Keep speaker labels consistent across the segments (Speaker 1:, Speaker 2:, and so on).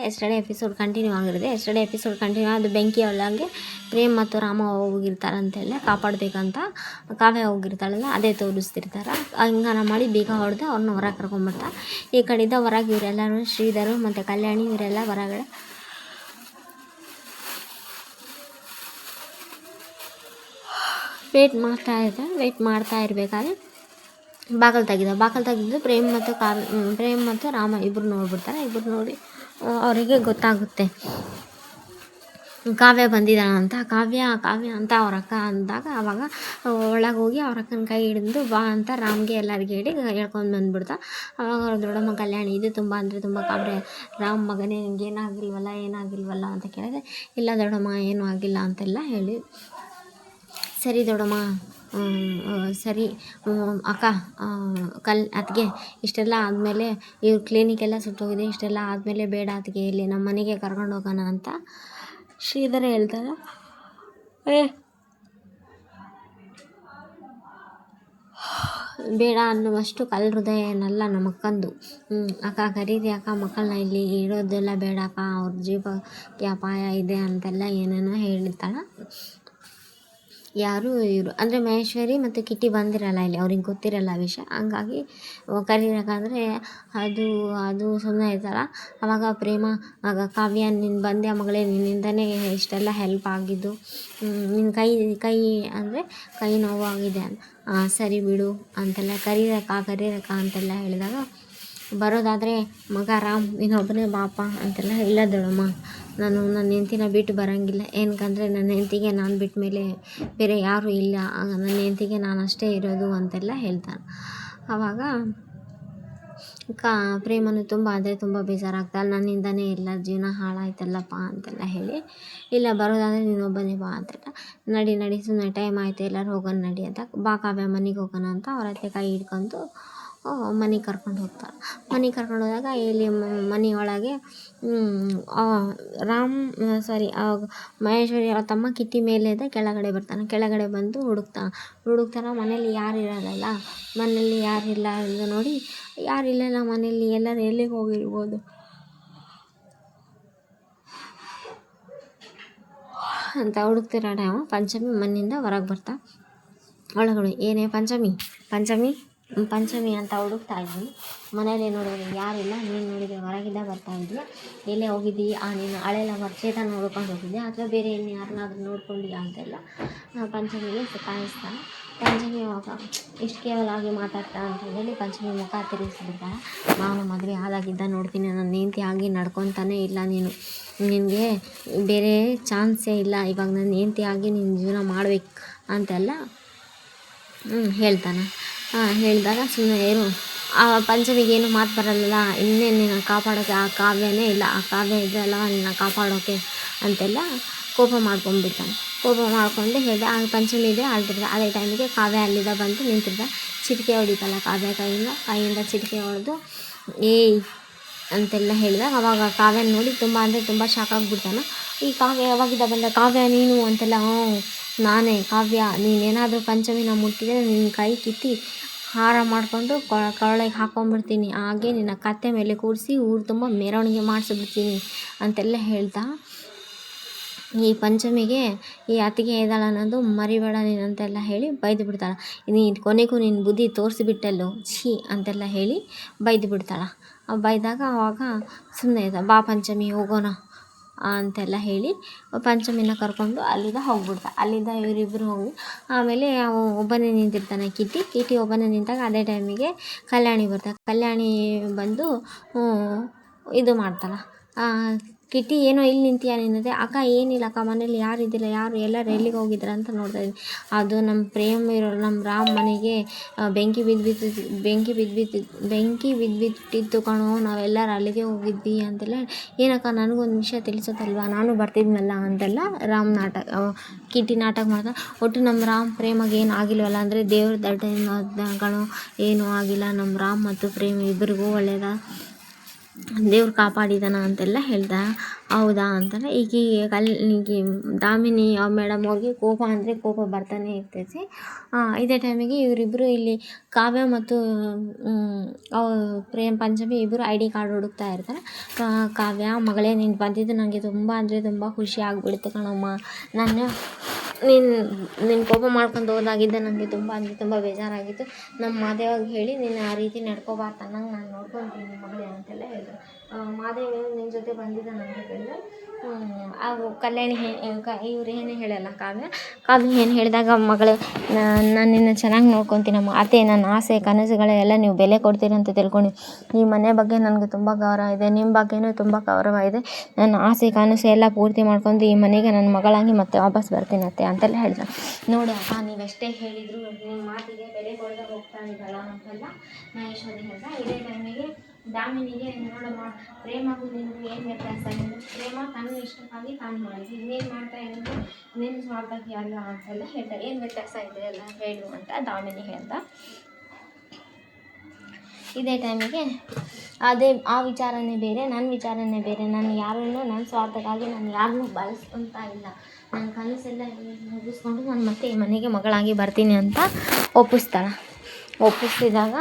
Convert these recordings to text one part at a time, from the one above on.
Speaker 1: Yesterday episode continue ಆಗಿರುತ್ತೆ. Yesterday episode continue ಅದು ಬೆಂಕಿ ಒಳಗೆ ಪ್ರೇಮ್ ಮತ್ತು ರಾಮ ಹೋಗಿರ್ತಾರಂತೆಲ್ಲ ಕಾಪಾಡಬೇಕಂತ. ಕಾವ್ಯ ಹೋಗಿರ್ತಾಳಲ್ಲ ಅದೇ ತೋರಿಸ್ತಿರ್ತಾರೆ. ಹಂಗಾನ ಮಾಡಿ ಬೀಗ ಹೊಡೆದು ಅವ್ರನ್ನ ಹೊರಗೆ ಕರ್ಕೊಂಡ್ಬಿಡ್ತಾರೆ. ಈ ಕಡೆಯಿಂದ ಹೊರಗೆ ಇವರೆಲ್ಲರೂ ಶ್ರೀಧರು ಮತ್ತು ಕಲ್ಯಾಣಿ ಇವರೆಲ್ಲ ಹೊರಗಡೆ ವೆಯ್ಟ್ ಮಾಡ್ತಾ ಇರಬೇಕಾದ್ರೆ ಬಾಗಿಲು ತೆಗೆದು ಪ್ರೇಮ್ ಮತ್ತು ರಾಮ ಇಬ್ಬರು ನೋಡ್ಬಿಡ್ತಾರೆ. ಇಬ್ಬರು ನೋಡಿ ಅವರಿಗೆ ಗೊತ್ತಾಗುತ್ತೆ ಕಾವ್ಯ ಬಂದಿದ್ದಾಳ ಅಂತ. ಕಾವ್ಯ ಅಂತ ಅವ್ರ ಅಕ್ಕ ಅಂದಾಗ ಆವಾಗ ಒಳಗೆ ಹೋಗಿ ಅವ್ರ ಅಕ್ಕನ ಕೈ ಹಿಡಿದು ಬಾ ಅಂತ ರಾಮ್ಗೆ ಎಲ್ಲರಿಗೆ ಹೇಳಿ ಹೇಳ್ಕೊಂಡು ಬಂದ್ಬಿಡ್ತಾ. ಆವಾಗ ಅವ್ರ ದೊಡ್ಡಮ್ಮ ಕಲ್ಯಾಣಿ ಇದು ತುಂಬ ಅಂದರೆ ತುಂಬ ಕಾವ್ಯ ರಾಮ್ ಮಗನೇ ನಿಂಗೆ ಏನಾಗಿಲ್ವಲ್ಲ ಅಂತ ಕೇಳಿದ್ರೆ, ಇಲ್ಲ ದೊಡ್ಡಮ್ಮ ಏನೂ ಆಗಿಲ್ಲ ಅಂತೆಲ್ಲ ಹೇಳಿ, ಸರಿ ದೊಡ್ಡಮ್ಮ ಸರಿ ಅಕ್ಕ ಅದಕ್ಕೆ ಇಷ್ಟೆಲ್ಲ ಆದಮೇಲೆ ಇವ್ರ ಕ್ಲಿನಿಕೆಲ್ಲ ಸುಟ್ಟೋಗಿದೆ, ಇಷ್ಟೆಲ್ಲ ಆದಮೇಲೆ ಬೇಡ ಅದಕ್ಕೆ ಇಲ್ಲಿ ನಮ್ಮ ಮನೆಗೆ ಕರ್ಕೊಂಡು ಹೋಗೋಣ ಅಂತ ಶ್ರೀಧರ ಹೇಳ್ತಾರೆ. ಬೇಡ ಅನ್ನುವಷ್ಟು ಕಲ್ ಹೃದಯ ಏನಲ್ಲ ನಮ್ಮ ಅಕ್ಕಂದು. ಅಕ್ಕ ಕರೀರಿ ಅಕ್ಕ ಮಕ್ಕಳನ್ನ ಇಲ್ಲಿ ಇಡೋದೆಲ್ಲ ಬೇಡ ಅಕ್ಕ, ಅವ್ರ ಜೀವಕ್ಕೆ ಅಪಾಯ ಇದೆ ಅಂತೆಲ್ಲ ಏನೇನೋ ಹೇಳ್ತಾಳೆ. ಯಾರು ಇವರು ಅಂದರೆ ಮಹೇಶ್ವರಿ ಮತ್ತು ಕಿಟ್ಟಿ ಬಂದಿರಲ್ಲ ಇಲ್ಲಿ, ಅವ್ರಿಗೆ ಗೊತ್ತಿರಲ್ಲ ವಿಷಯ. ಹಂಗಾಗಿ ಕರೀರಕ್ಕಂದರೆ ಅದು ಸುಮ್ಮನೆ ಇರ್ತಲ್ಲ. ಆವಾಗ ಪ್ರೇಮ ಆಗ ಕಾವ್ಯ ನೀನು ಬಂದೆ ಮಗಳೇ, ನಿನ್ನಿಂದನೇ ಇಷ್ಟೆಲ್ಲ ಹೆಲ್ಪ್ ಆಗಿದ್ದು, ನಿನ್ನ ಕೈ ನೋವಾಗಿದೆ ಸರಿ ಬಿಡು ಅಂತೆಲ್ಲ ಕರೀರಕ್ಕ ಅಂತೆಲ್ಲ ಹೇಳಿದಾಗ, ಬರೋದಾದರೆ ಮಗ ರಾಮ್ ಇನ್ನೊಬ್ಬನೇ ಬಾಪ ಅಂತೆಲ್ಲ, ಇಲ್ಲ ದೊಡ್ಡಮ್ಮ ನಾನು ನನ್ನ ಹೆಂಡ್ತಿನ ಬಿಟ್ಟು ಬರೋಂಗಿಲ್ಲ, ಏನಕ್ಕಂದರೆ ನನ್ನ ಹೆಂಡ್ತಿಗೆ ನಾನು ಬಿಟ್ಟ ಮೇಲೆ ಬೇರೆ ಯಾರೂ ಇಲ್ಲ, ನನ್ನ ಹೆಂಡ್ತಿಗೆ ನಾನು ಅಷ್ಟೇ ಇರೋದು ಅಂತೆಲ್ಲ ಹೇಳ್ತಾನೆ. ಆವಾಗ ಪ್ರೇಮನು ತುಂಬ ಬೇಜಾರಾಗ್ತಾಳೆ, ನನ್ನಿಂದನೇ ಎಲ್ಲ ಜೀವನ ಹಾಳಾಯ್ತಲ್ಲಪ್ಪ ಅಂತೆಲ್ಲ ಹೇಳಿ, ಇಲ್ಲ ಬರೋದಾದರೆ ನೀನೊಬ್ಬನೇ ಬಾ ಅಂತೆಲ್ಲ, ನಡಿ ಸುಮ್ಮನೆ ಟೈಮ್ ಆಯಿತು ಎಲ್ಲರೂ ಹೋಗೋಣ ನಡಿ ಅಂತ. ಬಾ ಕಾವ್ಯ ಮನೆಗೆ ಹೋಗೋಣ ಅಂತ ಅವ್ರ ಹತ್ತೆ ಕೈ ಹಿಡ್ಕೊಂಡು ಮನೆಗೆ ಕರ್ಕೊಂಡು ಹೋದಾಗ ಇಲ್ಲಿ ಮನೆಯೊಳಗೆ ಮಹೇಶ್ವರಿ ಅವರ ತಮ್ಮ ಕಿಟ್ಟಿ ಮೇಲಿಂದ ಕೆಳಗಡೆ ಬರ್ತಾನೆ. ಕೆಳಗಡೆ ಬಂದು ಹುಡುಕ್ತಾನೆ. ಮನೇಲಿ ಯಾರು ಇರೋದಲ್ಲ, ಮನೇಲಿ ಯಾರಿಲ್ಲ ಇದು ನೋಡಿ, ಯಾರಿಲ್ಲ ಮನೇಲಿ, ಎಲ್ಲರೂ ಎಲ್ಲಿಗೆ ಹೋಗಿರ್ಬೋದು ಅಂತ ಹುಡುಕ್ತಿರೋ ಟೈಮು ಪಂಚಮಿ ಮನೆಯಿಂದ ಹೊರಗೆ ಬರ್ತಾ ಒಳಗಡೆ ಏನೇ ಪಂಚಮಿ ಅಂತ ಹುಡುಕ್ತಾ ಇದ್ದೀನಿ. ಮನೇಲಿ ನೋಡಿದ್ರೆ ಯಾರಿಲ್ಲ, ನೀನು ನೋಡಿದರೆ ಹೊರಗಿಂದ ಬರ್ತಾ ಇದ್ವಿ, ಎಲ್ಲೇ ಹೋಗಿದ್ದಿ ನೀನು ಹಳೆ ಲವರ್ ಚೇತನ ನೋಡ್ಕೊಂಡು ಹೋಗಿದ್ದೆ ಅಥವಾ ಬೇರೆ ಇನ್ನು ಯಾರನ್ನಾದ್ರೂ ನೋಡ್ಕೊಂಡಿಯಾ ಅಂತೆಲ್ಲ ಪಂಚಮಿಗೆ ಕಾಣಿಸ್ತಾನೆ. ಪಂಚಮಿ ಅವಾಗ ಇಷ್ಟು ಕೇವಲವಾಗಿ ಮಾತಾಡ್ತಾ ಅಂತ ಹೇಳಿ ಪಂಚಮಿ ಮುಖ ತಿರುಗಿಸ್ಬಿಡ್ತಾಳೆ. ನಾನು ಮದುವೆ ಆದಾಗಿದ್ದ ನೋಡ್ತೀನಿ, ನನ್ನ ಹೆಂಡ್ತಿ ಆಗಿ ನಡ್ಕೊತಾನೇ ಇಲ್ಲ, ನಿನಗೆ ಬೇರೆ ಚಾನ್ಸೇ ಇಲ್ಲ, ಇವಾಗ ನನ್ನ ಹೆಂಡ್ತಿ ಆಗಿ ನೀನು ಜೀವನ ಮಾಡ್ಬೇಕು ಅಂತೆಲ್ಲ ಹೇಳ್ತಾನೆ. ಹೇಳಿದಾಗ ಸುಮ್ಮನೆ ಏನು ಆ ಪಂಚಮಿಗೇನು ಮಾತು ಬರಲ್ಲ, ಇನ್ನೇನು ನಿನ್ನ ಕಾಪಾಡೋಕ್ಕೆ ಆ ಕಾವ್ಯನೇ ಇಲ್ಲ, ಆ ಕಾವ್ಯ ಇದೆಯಲ್ಲ ನಿನ್ನ ಕಾಪಾಡೋಕ್ಕೆ ಅಂತೆಲ್ಲ ಕೋಪ ಮಾಡ್ಕೊಂಡು ಹೇಳಿದೆ. ಆ ಪಂಚಮಿ ಇದೆ ಆಳ್ತಿರ್ತಾರೆ. ಅದೇ ಟೈಮಿಗೆ ಕಾವ್ಯ ಅಲ್ಲಿಂದ ಬಂದು ನಿಂತಿರ್ತಾರೆ. ಚಿಟಿಕೆ ಹೊಡಿತಲ್ಲ ಕಾವ್ಯ ಕೈಯಿಂದ ಚಿಟಿಕೆ ಹೊಡೆದು ಏಯ್ ಅಂತೆಲ್ಲ ಹೇಳಿದಾಗ ಅವಾಗ ಕಾವ್ಯ ನೋಡಿ ತುಂಬ ಶಾಕ್ ಆಗಿಬಿಡ್ತಾನೆ. ಈ ಕಾವ್ಯ ಯಾವಾಗಿದ್ದ ಬಂದ, ಕಾವ್ಯ ನೀನು ಅಂತೆಲ್ಲ, ನಾನೇ ಕಾವ್ಯ, ನೀನೇನಾದರೂ ಪಂಚಮಿನ ಮುಟ್ಟಿದರೆ ನಿನ್ನ ಕೈ ಕಿತ್ತಿ ಹಾರ ಮಾಡಿಕೊಂಡು ಕೊರಳಿಗೆ ಹಾಕ್ಕೊಂಡ್ಬಿಡ್ತೀನಿ, ಹಾಗೆ ನಿನ್ನ ಕತ್ತೆ ಮೇಲೆ ಕೂರಿಸಿ ಊರು ತುಂಬ ಮೆರವಣಿಗೆ ಮಾಡಿಸ್ಬಿಡ್ತೀನಿ ಅಂತೆಲ್ಲ ಹೇಳ್ತಾ, ಈ ಪಂಚಮಿಗೆ ಈ ಅತ್ತಿಗೆ ಇದ್ದಾಳೆ ಅನ್ನೋದು ಮರಿಬೇಡ ನೀನು ಅಂತೆಲ್ಲ ಹೇಳಿ ಬೈದು ಬಿಡ್ತಾಳೆ. ಕೊನೆಗೂ ನಿನ್ನ ಬುದ್ಧಿ ತೋರಿಸಿಬಿಟ್ಟಲ್ಲೋ ಛೀ ಅಂತೆಲ್ಲ ಹೇಳಿ ಬೈದು ಬಿಡ್ತಾಳೆ. ಬೈದಾಗ ಆವಾಗ ಸುಮ್ಮನೆ ಬಾ ಪಂಚಮಿ ಹೋಗೋಣ ಅಂತೆಲ್ಲ ಹೇಳಿ ಪಂಚಮಿನ ಕರ್ಕೊಂಡು ಅಲ್ಲಿಂದ ಹೋಗ್ಬಿಡ್ತಾರೆ. ಅಲ್ಲಿಂದ ಇವರಿಬ್ಬರು ಹೋಗಿ ಆಮೇಲೆ ಒಬ್ಬನೇ ನಿಂತಿರ್ತಾನೆ ಕಿಟ್ಟಿ ಒಬ್ಬನೇ ನಿಂತಾಗ ಅದೇ ಟೈಮಿಗೆ ಕಲ್ಯಾಣಿ ಬರ್ತಾಳೆ. ಕಲ್ಯಾಣಿ ಬಂದು ಇದು ಮಾಡ್ತಾಳೆ. ಕಿಟ್ಟಿ ಏನೋ ಇಲ್ಲಿ ನಿಂತೀಯ ನಿನ್ನದೆ, ಅಕ್ಕ ಏನಿಲ್ಲ ಅಕ್ಕ, ಮನೇಲಿ ಯಾರಿದ್ದಿಲ್ಲ, ಎಲ್ಲರೂ ಎಲ್ಲಿಗೆ ಹೋಗಿದ್ದಾರೆ ಅಂತ ನೋಡ್ತಾ ಇದ್ದೀನಿ, ಅದು ನಮ್ಮ ಪ್ರೇಮ್ ನಮ್ಮ ರಾಮ್ ಮನೆಗೆ ಬೆಂಕಿ ಬಿದ್ದುಬಿಟ್ಟಿತ್ತು ಕಣೋ, ನಾವೆಲ್ಲರೂ ಅಲ್ಲಿಗೆ ಹೋಗಿದ್ವಿ ಅಂತೆಲ್ಲ. ಏನಕ್ಕ ನನಗೊಂದು ವಿಷಯ ತಿಳಿಸೋದಲ್ವಾ, ನಾನು ಬರ್ತಿದ್ನಲ್ಲ ಅಂತೆಲ್ಲ ಕಿಟ್ಟಿ ನಾಟಕ ಮಾಡ್ತಾ, ಒಟ್ಟು ನಮ್ಮ ರಾಮ್ ಪ್ರೇಮಗೆ ಏನು ಆಗಿಲ್ವಲ್ಲ, ಅಂದರೆ ದೇವ್ರ ದಡ್ಡೆಯಿಂದ ಕಣೋ ಏನೂ ಆಗಿಲ್ಲ, ನಮ್ಮ ರಾಮ್ ಮತ್ತು ಪ್ರೇಮ್ ಇಬ್ಬರಿಗೂ ಒಳ್ಳೆಯದ ದೇವ್ರು ಕಾಪಾಡಿದಾನ ಅಂತೆಲ್ಲ ಹೇಳ್ದ. ಹೌದಾ ಅಂತಾರೆ. ಈಗ ದಾಮಿನಿ ಮೇಡಮ್ ಅವ್ರಿಗೆ ಕೋಪ ಅಂದರೆ ಕೋಪ ಬರ್ತಾನೆ ಇರ್ತೈತಿ. ಇದೇ ಟೈಮಿಗೆ ಇವರಿಬ್ಬರು ಇಲ್ಲಿ ಕಾವ್ಯ ಮತ್ತು ಪಂಚಮಿ ಇಬ್ಬರು ಐ ಡಿ ಕಾರ್ಡ್ ಹುಡುಕ್ತಾ ಇರ್ತಾರೆ. ಕಾವ್ಯ, ಮಗಳೇ ನೀನು ಬಂದಿದ್ದು ನನಗೆ ತುಂಬ ಅಂದರೆ ತುಂಬ ಖುಷಿ ಆಗಿಬಿಡ್ತು ಕಣಮ್ಮ. ನೀನು ಕೋಪ ಮಾಡ್ಕೊಂಡು ಹೋದಾಗಿದ್ದೆ ನನಗೆ ತುಂಬ ಅಂದರೆ ತುಂಬ ಬೇಜಾರಾಗಿತ್ತು. ನಮ್ಮ ಮಾದೇವಾಗಿ ಹೇಳಿ ನೀನು ಆ ರೀತಿ ನಡ್ಕೋಬಾರ್ದು ಅನ್ನಂಗೆ ನಾನು ನೋಡ್ಕೊತೀನಿ ಮಗಳೇ ಅಂತೆಲ್ಲ ಹೇಳಿದ್ರು. ಮಾದೇವಿ ನಿನ್ನ ಜೊತೆ ಬಂದಿದ್ದಾನೆ ಅಂತ ಹೇಳಿದ್ರೆ ಅವು ಕಲ್ಯಾಣಿ ಇವ್ರು ಏನು ಹೇಳಲ್ಲ, ಕಾವ್ಯ ಏನು ಹೇಳಿದಾಗ ಮಗಳು ನಾನು ನಿನ್ನ ಚೆನ್ನಾಗಿ ನೋಡ್ಕೊತೀನಮ್ಮ ಅತ್ತೆ, ನನ್ನ ಆಸೆ ಕನಸುಗಳೆಲ್ಲ ನೀವು ಬೆಲೆ ಕೊಡ್ತೀರಿ ಅಂತ ತಿಳ್ಕೊಂಡು ಈ ಮನೆ ಬಗ್ಗೆ ನನಗೆ ತುಂಬ ಗೌರವ ಇದೆ, ನಿಮ್ಮ ಬಗ್ಗೆನೂ ತುಂಬ ಗೌರವ ಇದೆ. ನನ್ನ ಆಸೆ ಕನಸು ಎಲ್ಲ ಪೂರ್ತಿ ಮಾಡ್ಕೊಂಡು ಈ ಮನೆಗೆ ನನ್ನ ಮಗಳಾಗಿ ಮತ್ತೆ ವಾಪಸ್ ಬರ್ತೀನಿ ಅತ್ತೆ ಅಂತೆಲ್ಲ ಹೇಳಿದ್ರು. ನೋಡಿ ಅಪ್ಪ, ನೀವೆಷ್ಟೇ ಹೇಳಿದ್ರು ನಿಮ್ಮ ಮಾತಿಗೆ ಬೆಲೆ ಕೊಡದೆ ಹೋಗ್ತಾ ಇದ್ದಲ್ಲ ಅಂತೆಲ್ಲ ಮಹೇಶ್ವರಿ ಹೇಳ್ದ. ಇದೇ ಟೈಮಿಗೆ ದಾಮಿನಿಗೆ ನೋಡಮ್ಮ, ಪ್ರೇಮಗೂ ನಿನಗೂ ಏನು ವ್ಯತ್ಯಾಸ ಇದೆ? ಪ್ರೇಮ ತನ್ನ ಇಷ್ಟಕ್ಕಾಗಿ ತಾನು ಮಾಡಿದ್ವಿ, ಇನ್ನೇನು ಮಾಡ್ತಾ ಇರೋದು ನಿನ್ನ ಸ್ವಾರ್ಥಕ್ಕೆ ಅಲ್ಲ ಅಂತೆಲ್ಲ ಹೇಳ್ತಾ, ಏನು ವ್ಯತ್ಯಾಸ ಇದೆ ಎಲ್ಲ ಹೇಳು ಅಂತ ದಾಮಿನಿ ಹೇಳ್ದ. ಇದೇ ಟೈಮಿಗೆ ಆ ವಿಚಾರನೇ ಬೇರೆ, ನನ್ನ ವಿಚಾರನೇ ಬೇರೆ. ನಾನು ಯಾರನ್ನೂ ನನ್ನ ಸ್ವಾರ್ಥಕ್ಕಾಗಿ ನಾನು ಯಾರನ್ನೂ ಬಳಸ್ಕೊತಾ ಇಲ್ಲ. ನನ್ನ ಕನಸೆಲ್ಲ ಮುಗಿಸ್ಕೊಂಡು ನಾನು ಮತ್ತೆ ಈ ಮನೆಗೆ ಮಗಳಾಗಿ ಬರ್ತೀನಿ ಅಂತ ಒಪ್ಪಿಸಿದಾಗ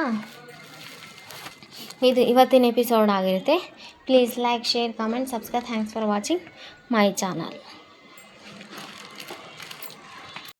Speaker 1: ಇದು ಇವತ್ತಿನ ಎಪಿಸೋಡ್ ಆಗಿರುತ್ತೆ. Please like, share, comment, subscribe. Thanks for watching my channel.